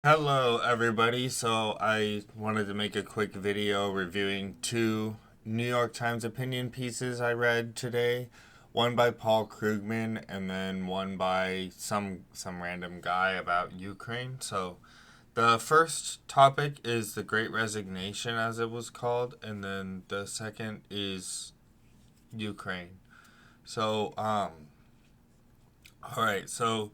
Hello, everybody. So, I wanted to make a quick video reviewing two New York Times opinion pieces I read today. One by Paul Krugman and then one by some random guy about Ukraine. So, the first topic is the Great Resignation, as it was called, and then the second is Ukraine. So, all right. So,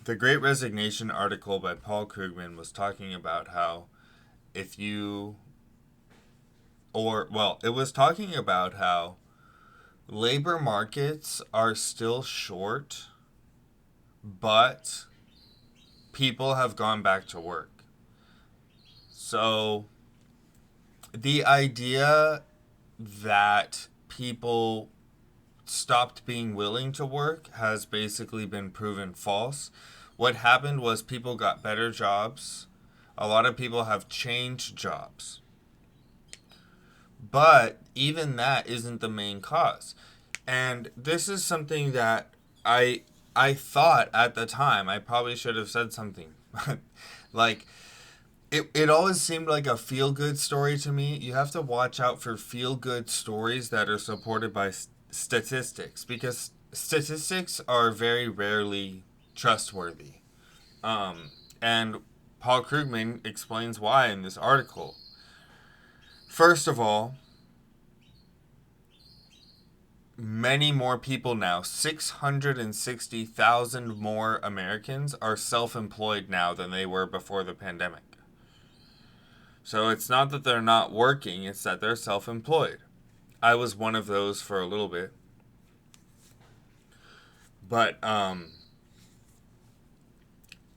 the Great Resignation article by Paul Krugman was talking about how if you, it was talking about how labor markets are still short, but people have gone back to work. So the idea that people stopped being willing to work has basically been proven false. What happened was people got better jobs. A lot of people have changed jobs. But even that isn't the main cause. And this is something that I thought at the time I probably should have said something. like it always seemed like a feel good story to me. You have to watch out for feel good stories that are supported by statistics because statistics are very rarely trustworthy. And Paul Krugman explains why in this article. First of all, many more people now, 660,000 more Americans are self employed now than they were before the pandemic. So it's not that they're not working, it's that they're self employed. I was one of those for a little bit. But,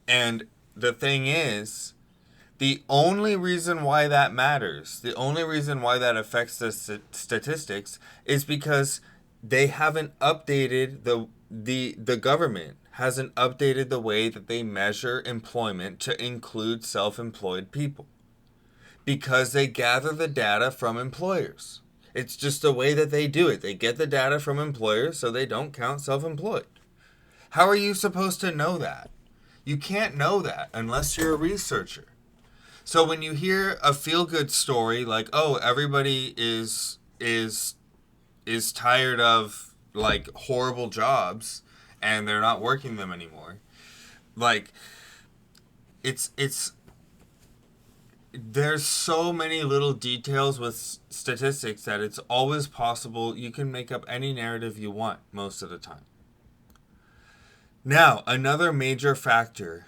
and the thing is, the only reason why that matters, the only reason why that affects the statistics is because they haven't updated the government hasn't updated the way that they measure employment to include self-employed people because they gather the data from employers. It's just the way that they do it. They get the data from employers so they don't count self-employed. How are you supposed to know that? You can't know that unless you're a researcher. So when you hear a feel good story like, "Oh, everybody is tired of like horrible jobs and they're not working them anymore." Like it's there's so many little details with statistics that it's always possible you can make up any narrative you want most of the time. Now, another major factor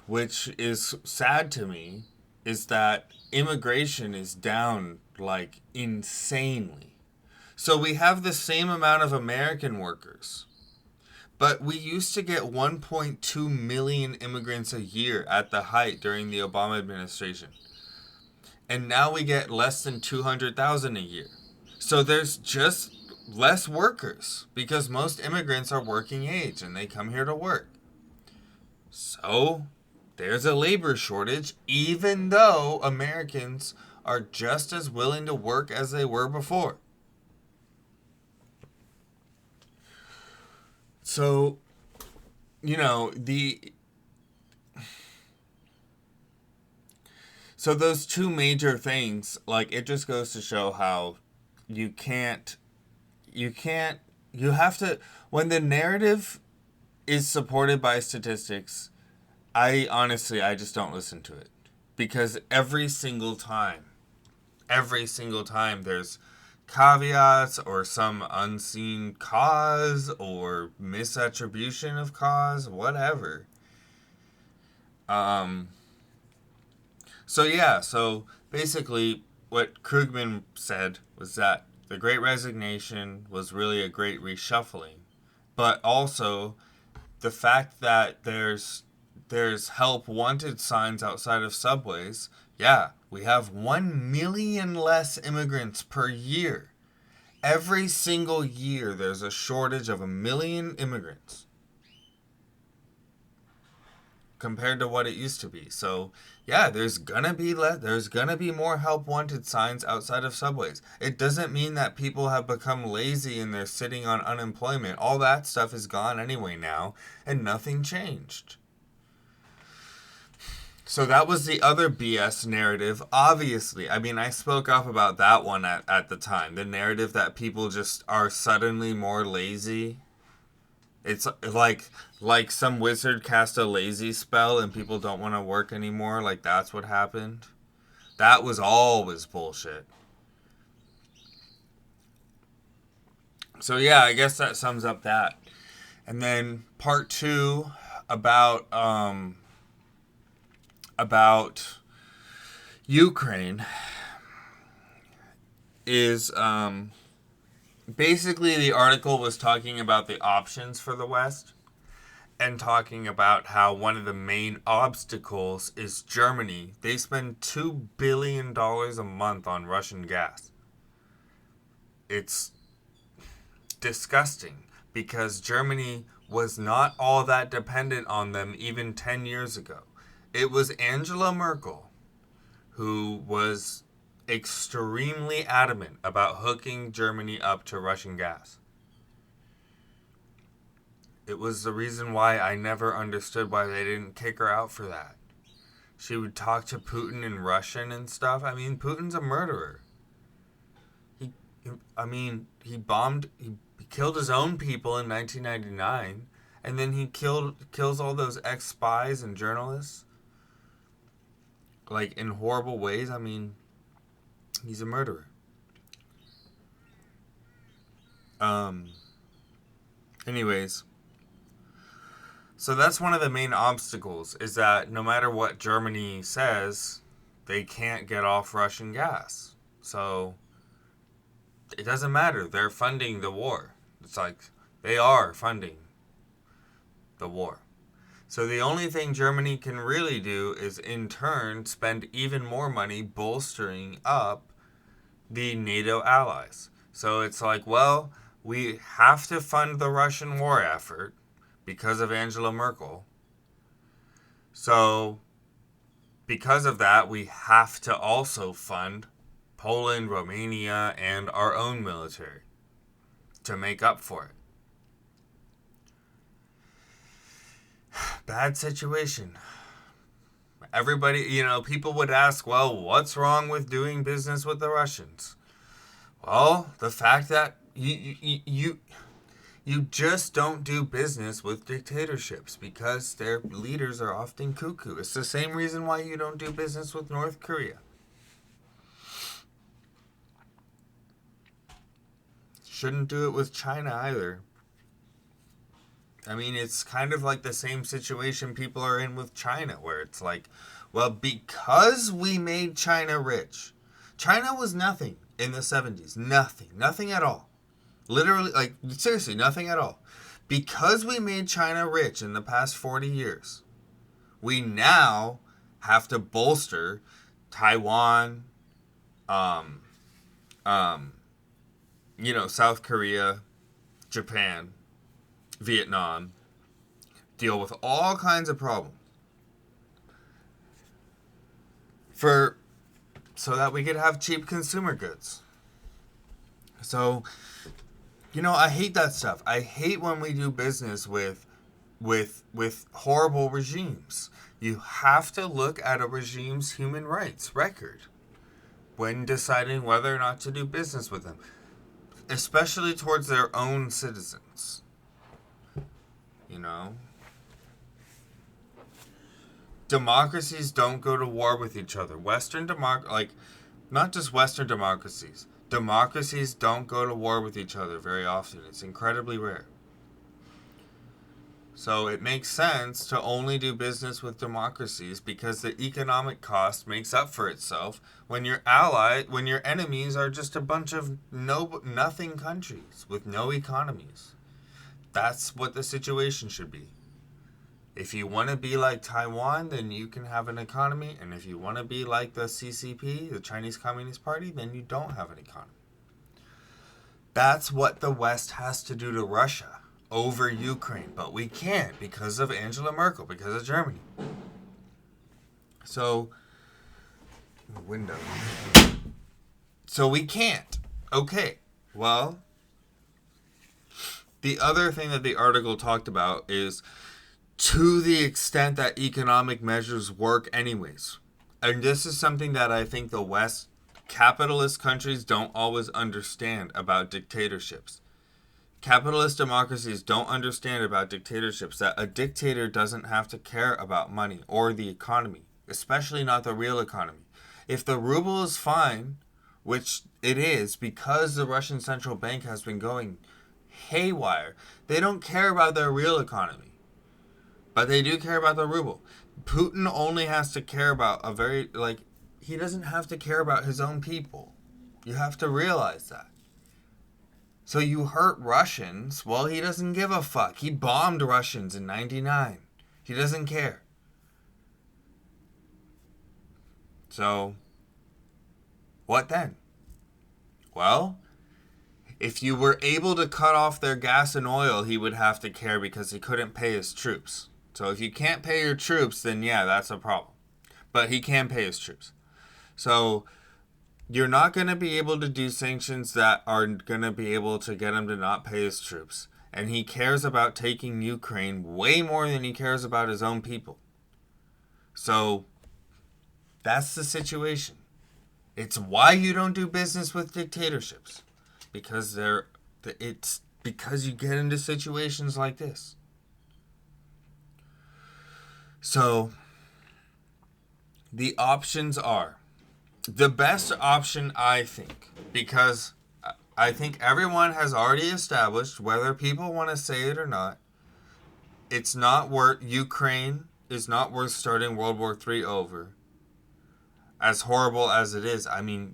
which is sad to me is that immigration is down like insanely. So we have the same amount of American workers, but we used to get 1.2 million immigrants a year at the height during the Obama administration. And now we get less than 200,000 a year. So there's just less workers because most immigrants are working age and they come here to work. So there's a labor shortage, even though Americans are just as willing to work as they were before. So, you know, so those two major things, like it just goes to show how you can't you can't you have to when the narrative is supported by statistics, I just don't listen to it because every single time there's caveats or some unseen cause or misattribution of cause, whatever. Um so basically what Krugman said was that the Great Resignation was really a great reshuffling, but also the fact that there's help wanted signs outside of subways. Yeah, we have 1 million less immigrants per year. Every single year there's a shortage of 1 million immigrants compared to what it used to be. So, yeah, there's going to be more help wanted signs outside of subways. It doesn't mean that people have become lazy and they're sitting on unemployment. All that stuff is gone anyway now and nothing changed. So that was the other BS narrative, obviously. I mean, I spoke up about that one at the time. The narrative that people just are suddenly more lazy. It's like some wizard cast a lazy spell and people don't want to work anymore. Like, that's what happened. That was always bullshit. So yeah, I guess that sums up that. And then part 2 about Ukraine is basically the article was talking about the options for the West and talking about how one of the main obstacles is Germany. They spend $2 billion a month on Russian gas. It's disgusting because Germany was not all that dependent on them even 10 years ago. It was Angela Merkel who was extremely adamant about hooking Germany up to Russian gas. It was the reason why I never understood why they didn't kick her out for that. She would talk to Putin in Russian and stuff. I mean, Putin's a murderer. He killed his own people in 1999, and then he kills all those ex-spies and journalists, like, in horrible ways. I mean, he's a murderer. Anyways, so that's one of the main obstacles, is that no matter what Germany says, they can't get off Russian gas. So it doesn't matter. They're funding the war. It's like they are funding the war. So the only thing Germany can really do is, in turn, spend even more money bolstering up the NATO allies. So it's like, well, we have to fund the Russian war effort because of Angela Merkel. So because of that, we have to also fund Poland, Romania, and our own military to make up for it. Bad situation. Everybody, people would ask, well, what's wrong with doing business with the Russians? Well, the fact that you just don't do business with dictatorships because their leaders are often cuckoo. It's the same reason why you don't do business with North Korea. Shouldn't do it with China either. I mean, it's kind of like the same situation people are in with China, where it's like, well, because we made China rich. China was nothing in the 70s. Nothing at all. Literally, like, seriously, nothing at all. Because we made China rich in the past 40 years, we now have to bolster Taiwan, South Korea, Japan, Vietnam, deal with all kinds of problems so that we could have cheap consumer goods. So, I hate that stuff. I hate when we do business with horrible regimes. You have to look at a regime's human rights record when deciding whether or not to do business with them, especially towards their own citizens. Democracies don't go to war with each other. Not just Western democracies. Democracies don't go to war with each other very often. It's incredibly rare. So it makes sense to only do business with democracies because the economic cost makes up for itself when your enemies are just a bunch of nothing countries with no economies. That's what the situation should be. If you want to be like Taiwan, then you can have an economy. And if you want to be like the CCP, the Chinese Communist Party, then you don't have an economy. That's what the West has to do to Russia over Ukraine. But we can't because of Angela Merkel, because of Germany. So, window. So we can't. Okay, well, the other thing that the article talked about is to the extent that economic measures work anyways. And this is something that I think the West capitalist countries don't always understand about dictatorships. Capitalist democracies don't understand about dictatorships that a dictator doesn't have to care about money or the economy, especially not the real economy. If the ruble is fine, which it is because the Russian central bank has been going haywire, they don't care about their real economy. But they do care about the ruble. Putin only has to care about he doesn't have to care about his own people. You have to realize that. So you hurt Russians, well, he doesn't give a fuck. He bombed Russians in 99. He doesn't care. So, what then? Well, if you were able to cut off their gas and oil, he would have to care because he couldn't pay his troops. So if you can't pay your troops, then yeah, that's a problem. But he can pay his troops. So you're not going to be able to do sanctions that are going to be able to get him to not pay his troops. And he cares about taking Ukraine way more than he cares about his own people. So that's the situation. It's why you don't do business with dictatorships. Because it's because you get into situations like this. So, the options are, the best option, I think, because I think everyone has already established, whether people want to say it or not, Ukraine is not worth starting World War III over. As horrible as it is, I mean,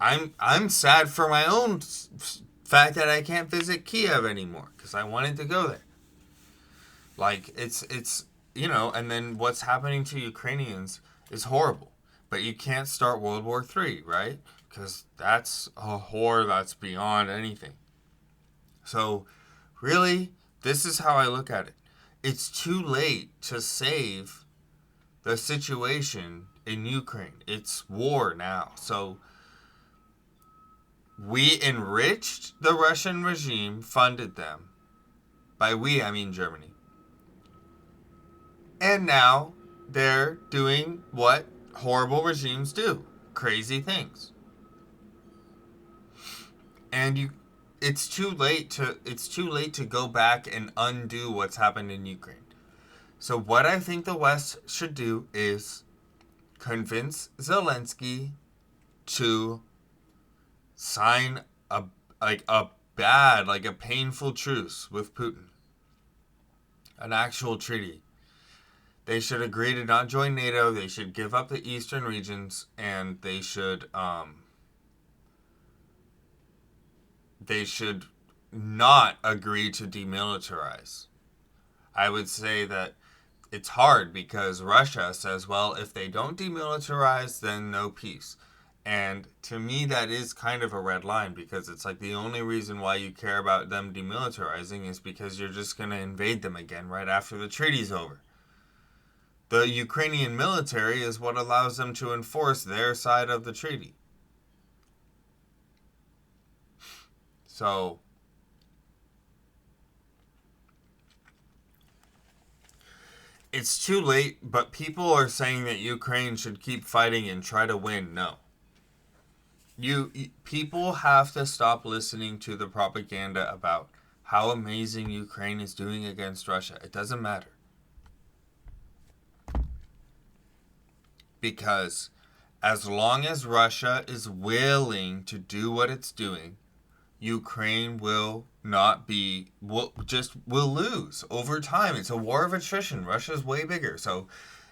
I'm sad for my own fact that I can't visit Kiev anymore, because I wanted to go there. Like, it's and then what's happening to Ukrainians is horrible. But you can't start World War III, right? Because that's a horror that's beyond anything. So, really, this is how I look at it. It's too late to save the situation in Ukraine. It's war now. So, we enriched the Russian regime, funded them. By we, I mean Germany. And now they're doing what horrible regimes do. Crazy things. And it's too late to go back and undo what's happened in Ukraine. So what I think the West should do is convince Zelensky to sign a painful truce with Putin. An actual treaty. They should agree to not join NATO. They should give up the eastern regions, and they should not agree to demilitarize. I would say that it's hard because Russia says, well, if they don't demilitarize, then no peace. And to me, that is kind of a red line, because it's like the only reason why you care about them demilitarizing is because you're just going to invade them again right after the treaty's over. The Ukrainian military is what allows them to enforce their side of the treaty. So, it's too late, but people are saying that Ukraine should keep fighting and try to win. No. People have to stop listening to the propaganda about how amazing Ukraine is doing against Russia. It doesn't matter. Because as long as Russia is willing to do what it's doing, Ukraine will lose over time. It's a war of attrition. Russia's way bigger. So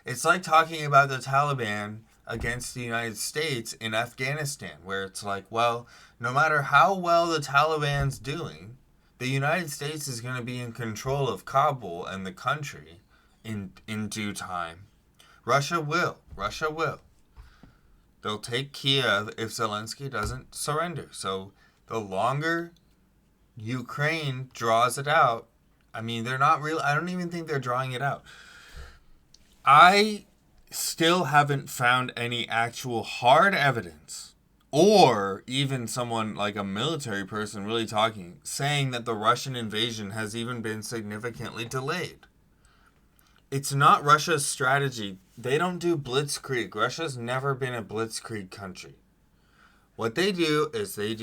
it's like talking about the Taliban against the United States in Afghanistan, where it's like, well, no matter how well the Taliban's doing, the United States is going to be in control of Kabul and the country in due time. Russia will. They'll take Kiev if Zelensky doesn't surrender. So the longer Ukraine draws it out, I mean, they're not real. I don't even think they're drawing it out. I still haven't found any actual hard evidence, or even someone like a military person really saying that the Russian invasion has even been significantly delayed. It's not Russia's strategy. They don't do blitzkrieg. Russia's never been a blitzkrieg country. What they do is they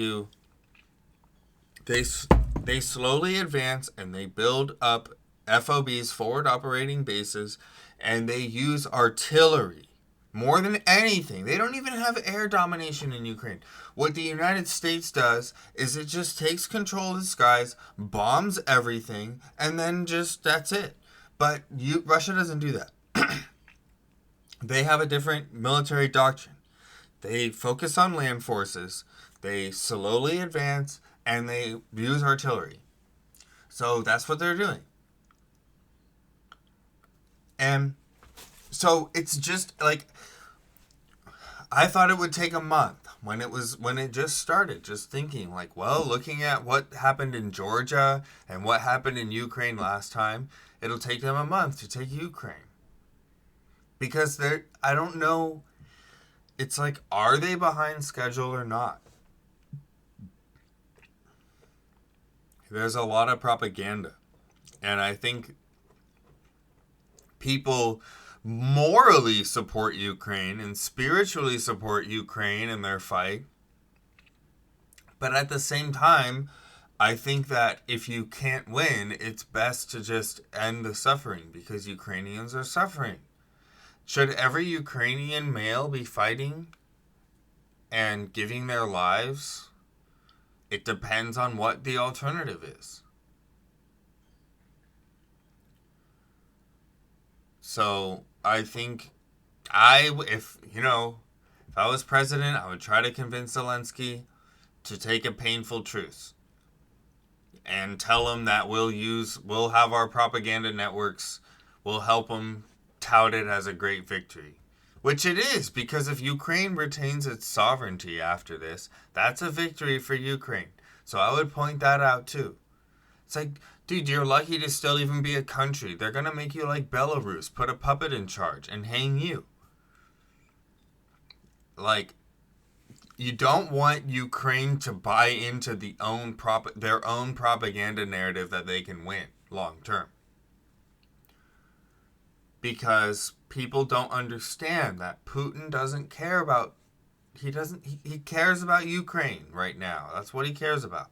they slowly advance and they build up FOBs, forward operating bases, and they use artillery more than anything. They don't even have air domination in Ukraine. What the United States does is it just takes control of the skies, bombs everything, and then just that's it. But Russia doesn't do that. They have a different military doctrine. They focus on land forces, they slowly advance, and they use artillery. So that's what they're doing. And so it's just like, I thought it would take a month when it just started, just thinking like, well, looking at what happened in Georgia and what happened in Ukraine last time, it'll take them a month to take Ukraine. Because I don't know, it's like, are they behind schedule or not? There's a lot of propaganda. And I think people morally support Ukraine and spiritually support Ukraine in their fight. But at the same time, I think that if you can't win, it's best to just end the suffering because Ukrainians are suffering. Should every Ukrainian male be fighting and giving their lives? It depends on what the alternative is. So I think if I was president, I would try to convince Zelensky to take a painful truce and tell him that we'll have our propaganda networks, we'll help him tout it as a great victory. Which it is, because if Ukraine retains its sovereignty after this, that's a victory for Ukraine. So I would point that out too. It's like, dude, you're lucky to still even be a country. They're going to make you like Belarus, put a puppet in charge and hang you. Like, you don't want Ukraine to buy into their own propaganda narrative that they can win long term. Because people don't understand that Putin doesn't care about, he cares about Ukraine right now. That's what he cares about.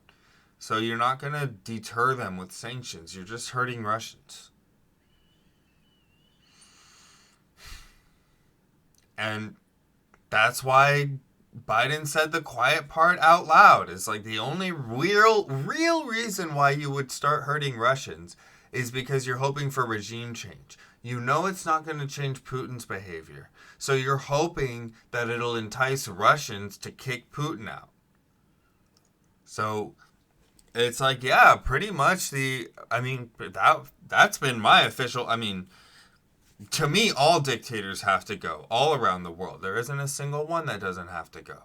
So you're not going to deter them with sanctions. You're just hurting Russians. And that's why Biden said the quiet part out loud. It's like the only real reason why you would start hurting Russians is because you're hoping for regime change. You know it's not going to change Putin's behavior. So you're hoping that it'll entice Russians to kick Putin out. So it's like, yeah, pretty much that's been my official, to me, all dictators have to go all around the world. There isn't a single one that doesn't have to go.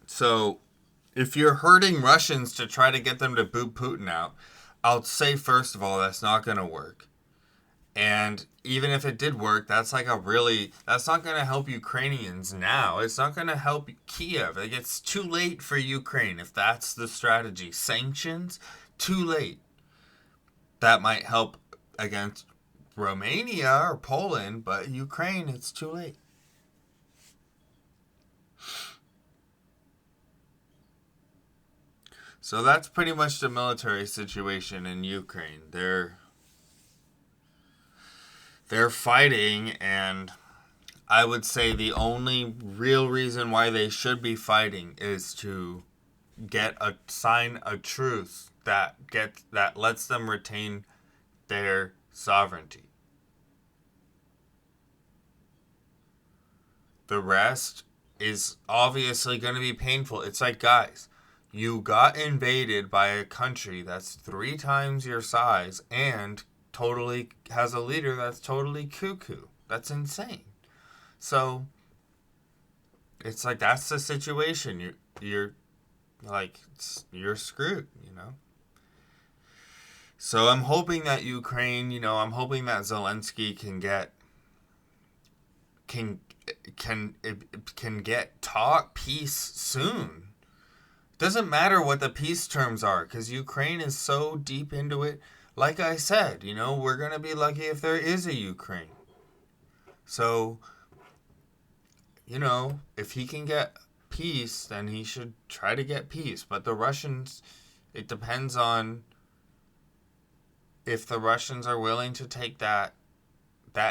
So if you're hurting Russians to try to get them to boot Putin out, I'll say, first of all, that's not going to work. And even if it did work, that's not going to help Ukrainians now. It's not going to help Kiev. Like, it's too late for Ukraine if that's the strategy. Sanctions, too late. That might help against Romania or Poland, but Ukraine, it's too late. So that's pretty much the military situation in Ukraine. They're fighting, and I would say the only real reason why they should be fighting is to sign a truce that lets them retain their sovereignty. The rest is obviously going to be painful. It's like, guys, you got invaded by a country that's 3 times your size and totally has a leader that's totally cuckoo. That's insane. So it's like, that's the situation. You're screwed, So I'm hoping that Ukraine, I'm hoping that Zelensky can get peace soon. Doesn't matter what the peace terms are, because Ukraine is so deep into it. Like I said, we're going to be lucky if there is a Ukraine. So, if he can get peace, then he should try to get peace. But the Russians, it depends on if the Russians are willing to take that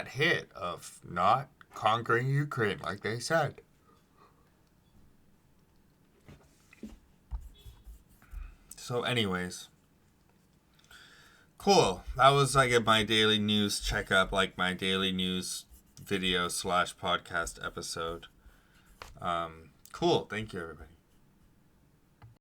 hit of not conquering Ukraine, like they said. So anyways, cool. That was like my daily news checkup, like my daily news video / podcast episode. Cool. Thank you, everybody.